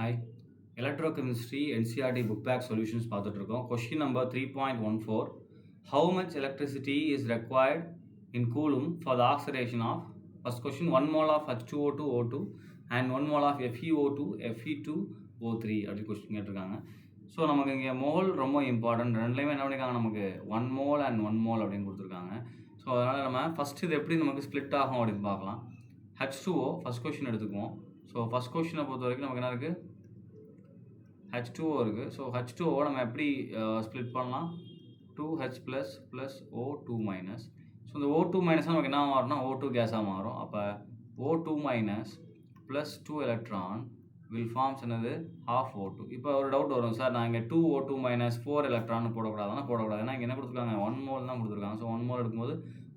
Hi. Electrochemistry NCERT book bag solutions பார்த்துட்டு இருக்கோம். Question number 3.14. How much electricity is required in Coulomb for the oxidation of first question 1 mole of H2O2 O2 and 1 mole of FeO2 Fe2O3 அப்படி question கேட்டிருக்காங்க. So நமக்கு இங்கே mole ரொம்ப important. ரெண்டுலேயுமே என்ன பண்ணியிருக்காங்க, நமக்கு 1 mole and 1 mole அப்படின்னு கொடுத்துருக்காங்க. ஸோ அதனால் நம்ம ஃபஸ்ட் இது எப்படி நமக்கு ஸ்ப்ளிட் ஆகும் அப்படின்னு பார்க்கலாம். H2O ஃபஸ்ட் கொஸ்டின் எடுத்துக்குவோம். ஸோ ஃபஸ்ட் கொஸ்டினை பொறுத்த வரைக்கும் நமக்கு என்ன இருக்குது, H2O இருக்குது. ஸோ H2O நம்ம எப்படி ஸ்ப்ளிட் பண்ணலாம், 2H plus O2 minus. So இந்த O2 மைனஸ் நமக்கு என்ன மாறும்னா O2 கேஸாக மாறும். அப்போ O2 minus plus 2 electron will forms என்னது half O2. இப்போ ஒரு டவுட் வரும், சார் நான் இங்கே 2O2 மைனஸ் 4 எலக்ட்ரான் போடக்கூடாதுன்னா போடக்கூடாது. ஏன்னா இங்கே என்ன கொடுத்துருக்காங்க, 1 mole தான் கொடுத்துருக்காங்க. ஸோ 1 mole எடுக்கும்போது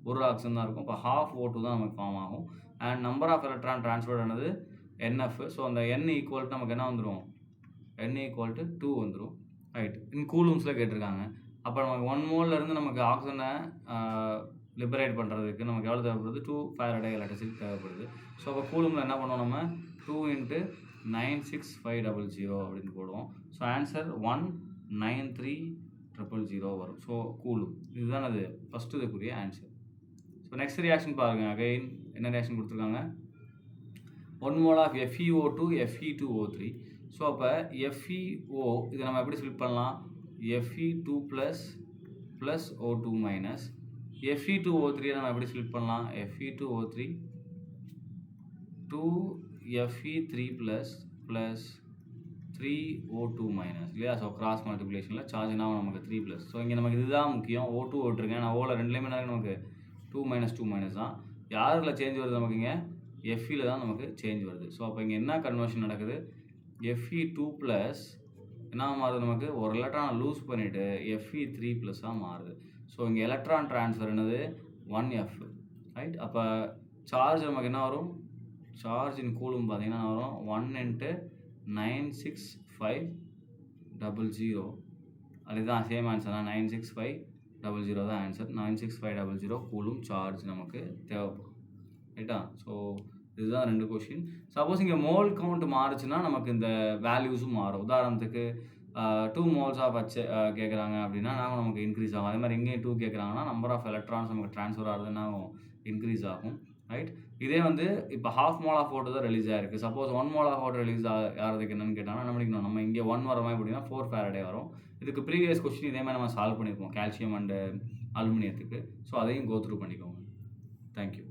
ஒரு ஆக்சிஜன் தான் இருக்கும். இப்போ half O2 தான் நமக்கு ஃபார்ம் ஆகும். And number of electron transferred ஆனது NF. ஸோ அந்த N ஈக்குவல் நமக்கு என்ன வந்துடும், N ஈக்குவல் டு 2 வந்துடும். ரைட், இன் கூலூம்ஸில் கேட்டிருக்காங்க. அப்போ நமக்கு 1 moleலேருந்து நமக்கு ஆக்சிஜனை லிபரேட் பண்ணுறதுக்கு நமக்கு எவ்வளோ தேவைப்படுது, 2 Faraday எலக்ட்ரிசிட்டி தேவைப்படுது. ஸோ அப்போ கூலூமில் என்ன பண்ணுவோம், நம்ம 2 × 96500 அப்படின்னு போடுவோம். ஸோ ஆன்சர் 193000 வரும். ஸோ கூலூம் இதுதான் அது ஃபஸ்ட்டு இதுக்குரிய ஆன்சர். ஸோ நெக்ஸ்ட் ரியாக்ஷன் பாருங்கள். அகைன் என்ன ரியாக்ஷன் கொடுத்துருக்காங்க, 1 mole of FeO2 Fe2O3. So அப்போ FeO இதை நம்ம எப்படி ஸ்ப்ளிட் பண்ணலாம், Fe2 plus O2 minus. Fe2O3 நம்ம எப்படி ஸ்ப்ளிட் பண்ணலாம், Fe2O3 2 Fe3 plus 3O2 minus இல்லையா. ஸோ கிராஸ் மல்டிப்ளிகேஷனில் சார்ஜ்னா நமக்கு 3 ப்ளஸ். ஸோ இங்கே நமக்கு இதுதான் முக்கியம், O2 ஓட்டுருங்க. நான் ஓவில் ரெண்டுலேயுமே நமக்கு 2 மைனஸ் தான். யாரில் சேஞ்ச் வருது, நமக்கு இங்கே Feயில் தான் நமக்கு சேஞ்ச் வருது. ஸோ அப்போ இங்கே என்ன கன்வர்ஷன் நடக்குது, Fe2 ப்ளஸ் என்ன மாறுது, நமக்கு ஒரு எலக்ட்ரானை லூஸ் பண்ணிவிட்டு Fe3 ப்ளஸ்ஸாக மாறுது. ஸோ இங்கே எலக்ட்ரான் ட்ரான்ஸ்ஃபர் என்னது 1F. ரைட், அப்போ சார்ஜ் நமக்கு என்ன வரும், சார்ஜ் இன் கூலும் பார்த்தீங்கன்னா வரும் 1 × 96500. அதுதான் சேம் ஆன்சர் தான், 96500 தான் ஆன்சர். 96500 கூலும் சார்ஜ் நமக்கு தேவைப்படும். ரைட்டா. ஸோ இதுதான் 2 கொஷின். சப்போஸ் இங்கே மோல் கவுண்ட் மாறுச்சுன்னா நமக்கு இந்த வேல்யூஸும் மாறும். உதாரணத்துக்கு 2 moles ஆஃப் H கேட்குறாங்க அப்படின்னா நமக்கு இன்க்ரீஸ் ஆகும். அதே மாதிரி இங்கேயும் 2 கேட்குறாங்கன்னா நம்பர் ஆஃப் எலக்ட்ரான்ஸ் நமக்கு ட்ரான்ஸ்ஃபர் ஆகுதுன்னா இன்க்ரீஸ் ஆகும். ரைட், இதே வந்து இப்போ ½ mole ஆஃப் O2 தான் ரிலீஸ் ஆகிருக்கு. Suppose 1 mole of O2 release ஆகிறதுக்கு என்னன்னு கேட்டாங்கன்னா நம்ம பண்ணிக்கணும், நம்ம இங்கே 1 வர மாதிரி அப்படின்னா 4 Faraday வரும். இதுக்கு ப்ரீவியஸ் கொஸ்டின் இதே மாதிரி நம்ம சால்வ் பண்ணியிருக்கோம், கால்சியம் அண்டு அலுமினியத்துக்கு. ஸோ அதையும் கோ த்ரூ பண்ணிக்கோங்க. தேங்க்யூ.